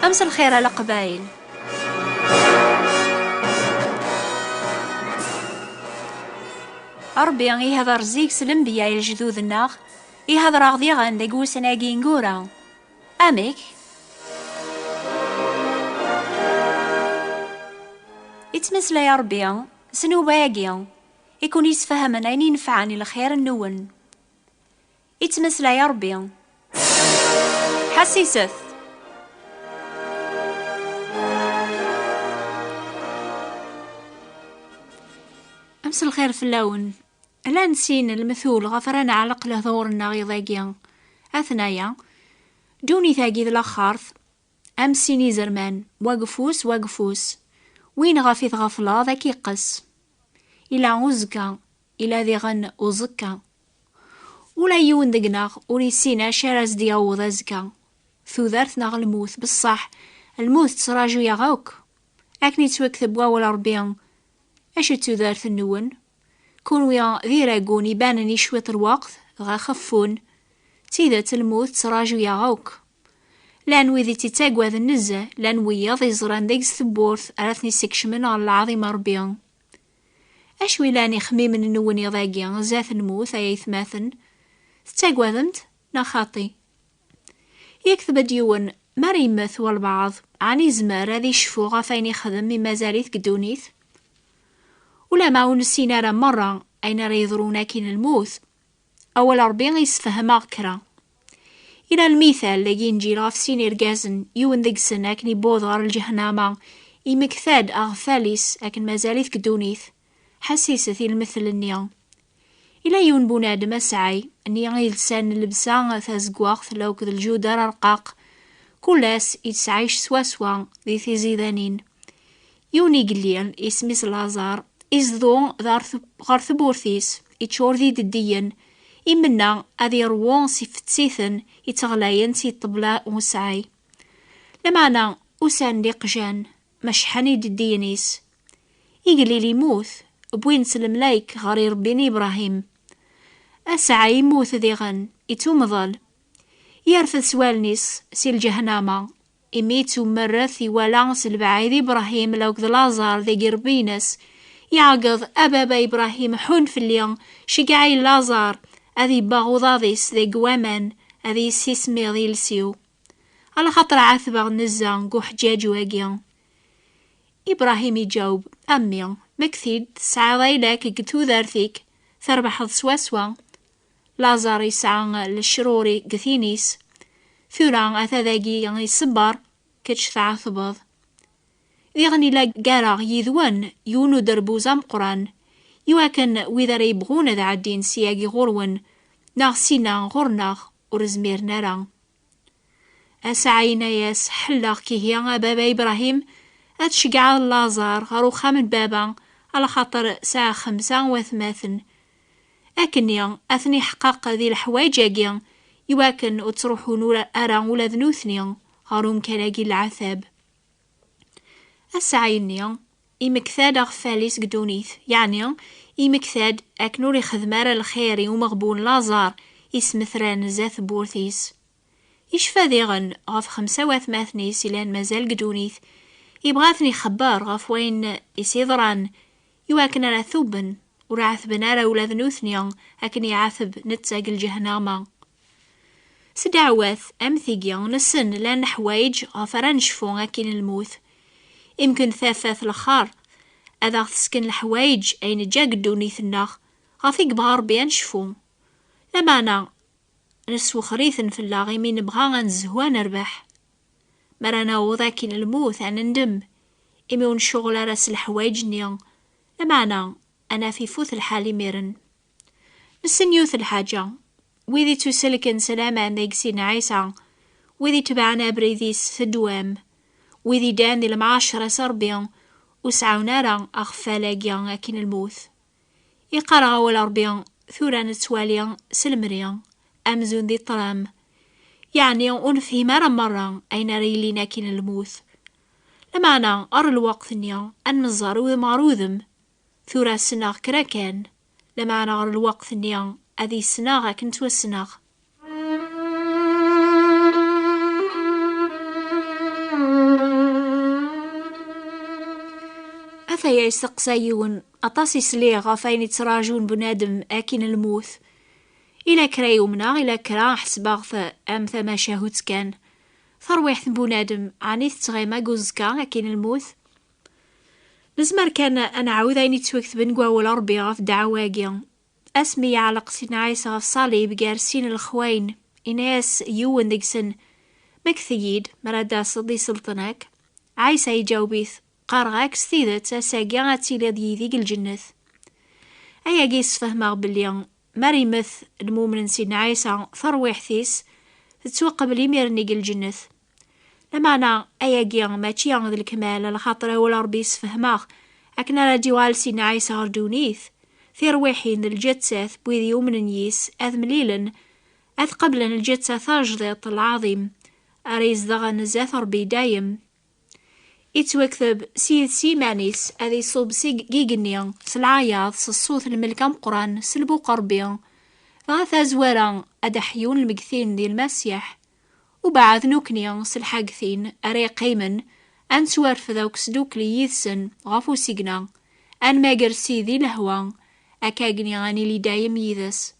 أمس الخير على قبايل. ربي يهضر زيك سلمبيا الجدود الناغ يهضر غدي غندق وسناقي نقورا أميك يتمسلا يا ربي سنو باقي يكون يسفهمن أين ينفعني الخير النون. يتمسلا يا ربي حسيست أمس الخير في اللون. لا نسين المثول غفرنا على قله ظهورنا غيضاقيا أثنايا دوني ثاقي ذا الأخارث أمسيني زرمان واقفوس وين غافيث غفلا ذاك يقس إلا عزكا إلا ذي غن وزكا ولا يون دقناغ وريسينا شارز دياوض أزكا ثو ذارثنا الموت بالصح الموت تراجو يغاوك أكني توكثب واول ربيان أشي تذارث النون كون ويا ذي راقون يبانني شوية الوقت غا خفون تيذات الموت تراجو يغاوك لان ويذي تتاقوى ذا النزة لان ويا ذي زران ديكس ثبورث أراثني سكشمن على العظيم ربيان أشوي لاني خمي من النون يضاقيا زاث الموت أي ثماثن تتاقوى ذمت نخاطي يكتب ديون مريمث والبعض عني زمار هذي شفو غافين يخدم مما زاليث قدونيث ولا ما نسينا مرة أين ريضرونا كين الموت أول ربيع يسفهم أغكرا إلى المثال لقين جيراف سين إرقازن يون ذقسن أكني بوضغر الجهنامة إمكثاد أغفاليس أكن مازاليث كدونيث حسيسة المثل النيا إلى يون بنادم أسعي أني غيلسان اللبسان ثازقواغ لو كذ الجودة رقاق كلاس يتسعيش سواسوا ذي ثيزيدانين يوني قليل اسمي سلازار إزدو غارث بورثيس يتشور ذي دديا إمنا أذي روان سيفتسيثن يتغلاين سي طبلاء وسعي لمانا أسان لقجان مشحني ددينيس يقلي لي موث بوين سلملايك غاري ربيني إبراهيم أسعى يموت ذي غن يتومضل يرفث سوالنيس سي الجهنامة إميتو مرث يوالا سلبعيد إبراهيم لو كذ لازار ذي قربينس يعقض أبابا إبراهيم حون في اليوم شقعي لازار أذي باغوضاضيس ذي قوامان أذي سيسمي ذي لسيو على خطر عثبغ نزان قو حجاج واقيا إبراهيم يجاوب أمي مكثيد سعى ضيلاك قتو ذارثيك ثربح سواسوا لازار يسعى للشروري قثينيس ثوران أثاذاقي يعني الصبار كتش ثعثبض ذيغني لا قارغ يذوان يونو دربوزام قران يواكن وإذا ريبغون ذا عدين سياقي غرون ناغ سينا غرناغ ورزمير نارا أسعينا ياس حلاغ كيهيا بابا إبراهيم أتشقع اللازار غارو خامن بابا على خاطر ساعة 35 أكنيا أثني حقاق ذي الحوايج يواكن وتروحون ولا أرا ولا ذنوثنيا غارو مكالاقي العذاب أسعينيا إمكثاد أغفاليس قدونيث يعني إمكثاد أكنوري خذمار الخيري ومغبون لازار يسمثران زاث بورثيس يشفى ذي غن غف 35 سيلان مازال قدونيث يبغاثني خبار غف وين يسيضران يواكن على ثوبن ورعث بنارا ولا ذنوثنيا أكن يعثب نتساق الجهنامة سدعوث أمثيقيا نسن لان حوايج غفران شفون أكين الموت يمكن ثاثاث الخار أذا تسكن الحوايج أين جا قدونيث الناخ غافيق بغار بيان شفون لما أنا نسو خريثن في اللاغي مين نبغى نزهوا نربح مرانا وذاكين الموت أنا ندم إميون شغل راس الحوايج نيان لما أنا في فوث الحالي ميرن نسن يوث الحاجة ويذي تسلكن سلامة نيقسين عيسى ويذي تبعنا بريذيس في الدوام ويذي داني المعاشرة سربيان وسعو نارا أغفالاقيان أكين الموت يقرأ ولا ربيان ثورا نتواليان سلمريان أمزون ذي طرام يعني أنفهم مرة أين ريلينا كين الموت لما أنا أر الوقت نيا أن نزارو معروذم ثورا السناغ كراكان لما أنا أر الوقت نيا أذي السناغ كنت والسناغ أثايا يستقسايون أطاس يسلي غافين يتراجون بنادم أكين الموت. إلا كرا يومنا إلا كرا حسباغ ثما شاهوت كان ثرويح بنادم عني تغيما قوزكا أكين الموت. نزمر كان أنا عاوذيني توكتبن قواول ربي غاف دعواقيا أسمي على قسين عيسى غاف صليب جارسين الخوين إناس يوون ديكسن مكثيد مرادا صدي سلطناك عيسى يجاوبيث قارغاك ستيدت أساقيا غاتيلي ديذيق الجنث. أيا قيس فهما بليان ماري مث المؤمن سين عيسى ثرويح ثيس تتوقع بلي ميرنيق الجنث. لما أنا أيا قيان ماشي ذي الكمال لخاطر ولا ربي يسفهماغ أكنا راديوال سين عيسى غردونيث في رواحين الجتساث بويذ يوم نيس أذ مليلا أذ قبلا الجتساث أجضيط العظيم أريز ضغن الزاث ربي دايم يتوكثب سيد سيمانيس أذي صوب جيجنيا سالعياض سالصوت الملكة مقران سلبو قربيا غاثا زوارا أدحيون المكثين دي المسيح وبعد نوكنيا سالحاقثين أري قيمن أن سوارف ذوك سدوكلي يثسن غافو سيقنا أن ما قرسي ذي الهوان أكاقني غاني لي دايم يذس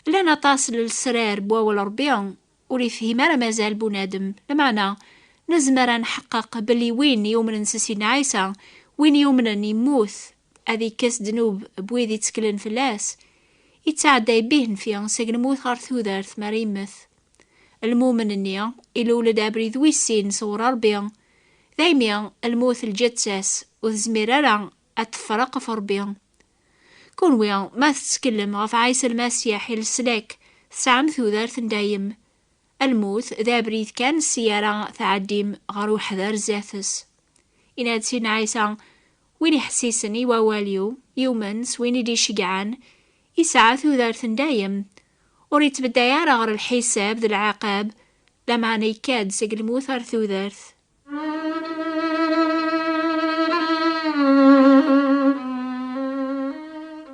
لنا تصل السرار بواول ربيان ولي فهما مازال بنادم لمعنى نزمر نحقق بلي وين يومن نسسين عيسى وين يومن يموت أذي كاس دنوب بويذي تسكلن فلاس يتعدى بيهن فيها ساقن موت غارثو دارث مريمث المؤمن النيا إلا ولد أبريد ويسين صور ربيا ذايميا الموت الجتساس وذزميرارا أتفرق في ربيا كون ويا ما تتكلم غف عيسى المسيح السلاك سعم ثودارث دايم الموت ذا بريد كان السيارة تعديم غارو حذر زاثس إناد سين عيسى وين يحسيسني وواليو يومنس وين يدي شقعان يسعى ثودارث دايم وريت بدايا غير الحساب ذا العقاب لما نيكاد سقل موثر ثودارث.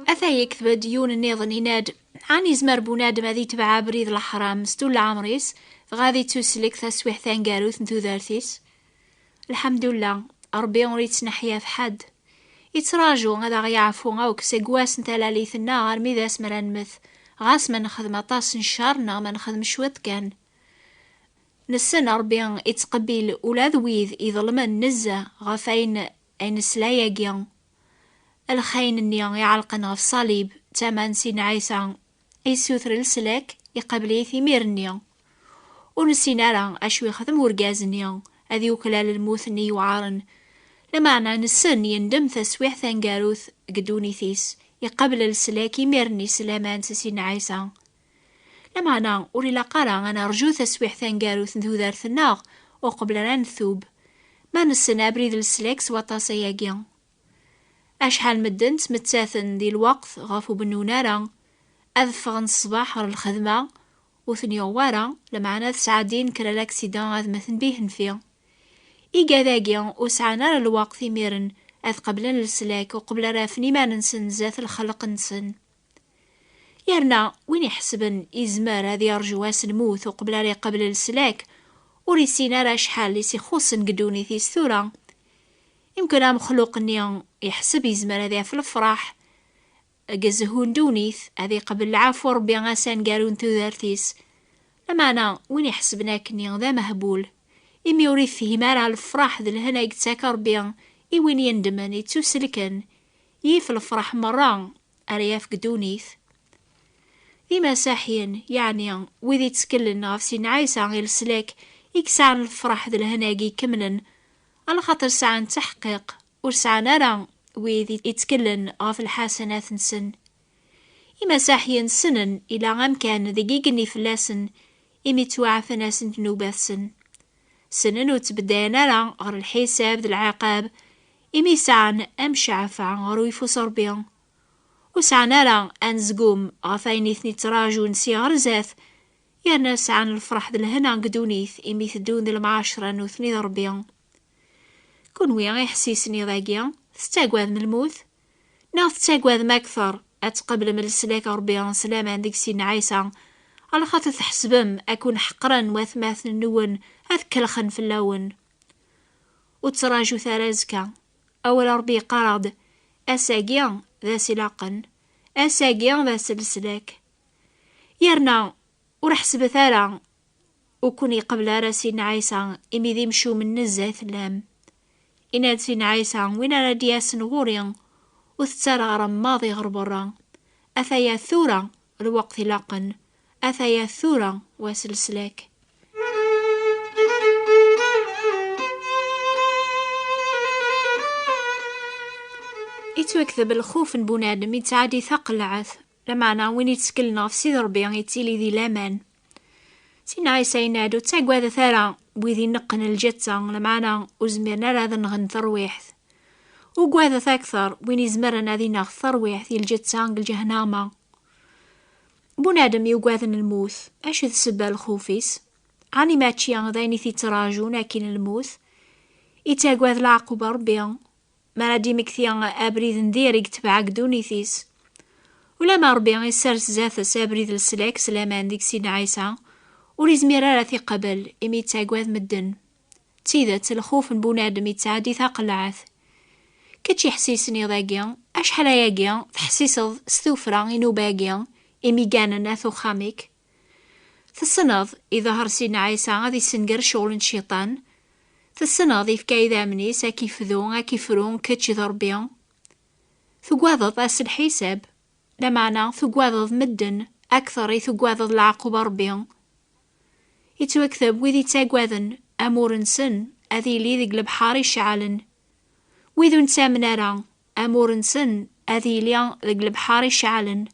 أثا يكتب ديون النيضن يناد عني زمر بنادم هذي تبع بريد الحرام ستول العمريس غادي تسلك تسويح ثانقاروث ثودارثيس. الحمد لله ربي وريت نحيا في حد يتراجو هذا غيعفو غاوك سقواس نتالاليث النار ميذا اسمرا نمث غاس ما نخدم طاس نشارنا ما نخدم شوت كان نسن ربي يتقبل ولا ذويذ يظلمن نزة غافين أين سلايا الخاين النيا يعلقن غف صليب تامان سين عيسى يسوثر السلاك يقبلي ثمير النيا ونسينا راه أشوي خدم ورقاز النيا أذي وكلال الموت ني وعارن لمعنى نسن يندم تسويح ثانقاروث قدوني ثيس يقبل السلاك يميرني سلامان سين عيسى لمعنى أولي لقارا أنا رجو تسويح ثانقاروث ذو ذارث الناغ وقبل ران ثوب ما نسن أبريد السلاك سواطاسا ياقيا أشحال مدنت متاثن ذي الوقت غافو بنونارا أذفغن الصباح غير الخدمة وثنيو وارا لمعنا سعادين كرا لاكسيدان غاد مثن بيهن فيه إيقا ذاقيا وسعانا الوقت يميرن أذ قبلن السلاك وقبل رافني ما ننسن زاث الخلق نسن يرنا وين يحسبن إزمار هذي يرجواس نموت وقبل ري قبل السلاك وريسينا را شحال ليسي خوصن قدوني ثي الثورة يمكن مخلوق نيان يحسب يزمر هذي في الفرح قزهون دونيث هذي قبل العافو ربي غاسان قارون ثوذارتيس لما أنا وين يحسبنا كنيان ذا مهبول إمي يوريث فيه مارا الفرح ذي الهنا يكتاك ربي إوين يندمن يتوسلكن يف الفرح مرة أرياف قدونيث ذي ساحين يعني وذي تسكلن غاف سين عيسى غير السلاك يكسعن الفرح ذي الهناقي كملن على خاطر ساعن تحقيق ورسعن أرى وذي يتكلن غاف الحسنات نسن إما ساحين سنن إلى غام كان ذقيقني فلاسن إمي توعف ناس نوبات سنن وتبدأ نرى غير الحساب ذي العقاب إمي ساعن أمشي عفا غير ويفوس ربيان وسعنا راه أنزقوم غافاين إثني تراجو نسي غرزاث يا ناس عن الفرح ذي الهنا قدونيث إمي ثدون ذي المعاشرة نوثني ضربيان كون ويا يحسيسني ذاقيا تستاقواذ من الموت ناث تستاقواذ ما أكثر أتقبل من السلاك ربيان سلامة عندك سين عيسى على خاطر تحسبم أكون حقرا واثماث النون هذ كلخن في اللون وتراجو ثرازكا أول ربي قرض أساقيا ذا سلاقن أساقيا ذا سلسلاك يرنا ورح سبثارا وكوني قبل راسين عيسى إمي ذي مشو من نزاث اللام إناد سين عيسى وين رادياس نغوريا وثتارا رماضي غربرا أثايا ثورة الوقت لاقن أثايا ثورة وسلسلاك يتوكذب الخوف بنادم يتعادي ثقل العث لمعنا وين يتسكلنا في سيد ربي يتيلي ذي لامان سين عيسى ينادو تاقوا هذا ثارا بويذي نقن الجتة لمعنا وزميرنا راذا نغن ثرويحث وقواذا ثاكثر وين يزمرنا ذي نغ ثرويحث ذي الجتة الجهنامة بنادم يقواذن الموث اش ذي سبا الخوفيس عني ماتشيان ذايني ثي تراجو ناكين الموث يتاقواذ العقوبة ربيان ما ردي مكثيان أبريد نديرك تبعك دونيثيس ولا ما ربي يسرس زاثس أبريد السلاك سلامان ديك سيدنا عيسى وريزمير راثي قبل إمي تاقواذ مدن تيذات الخوف بنادم يتعادي ثاقل العث كتشي حسيسني ذاقيا أشحال ياقيا تحسيسض ستوفرا إنو باقيا إمي قانا ثو خاميك ثسنض إذا هر سيدنا عيسى غادي سنقر شغل الشيطان ثسنض يفكا إذا منيس أكيفذون أكيفرون كتشي ضربيا ثقواضض أس الحساب لا معنى ثقواضض مدن أكثر ثقواضض العقوبة ربيا يتوكثب ويذي تاقواذن أمور سن أذي لي ذي البحاري شعالن ويذو نتامنارا أمور سن أذي لي ذي البحاري شعالن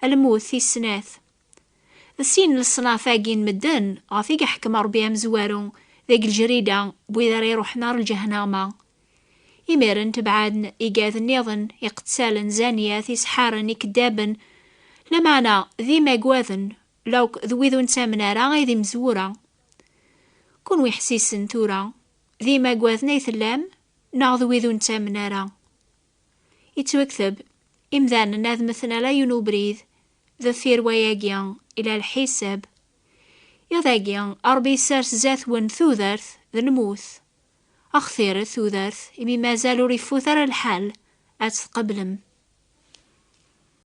الموت في السناث السين للصنافاقين مدن غافيق حكم ربيا مزوارون ذاك الجريدة بويذا يروح نار الجهنامة يميرن تبعادن إيقاذ النيضن يقتسالن زانيات يسحارن يكدابن لمعنى ذي ما قواذن لو ذويذو نتامنارا غيذي مزورا كون ويحسيسن تورا ذي ما قواذن يثلام ناغ ذويذو نتامنارا يتوكثب إمذان ناذ مثلا لا ينوبريذ ذفير وياقيا إلى الحساب يذاقيا أربي سارس زاث ون ثوذارث ذا نموث أخثير ثوذارث إمي مازالو ريفوثر الحال أتقبلم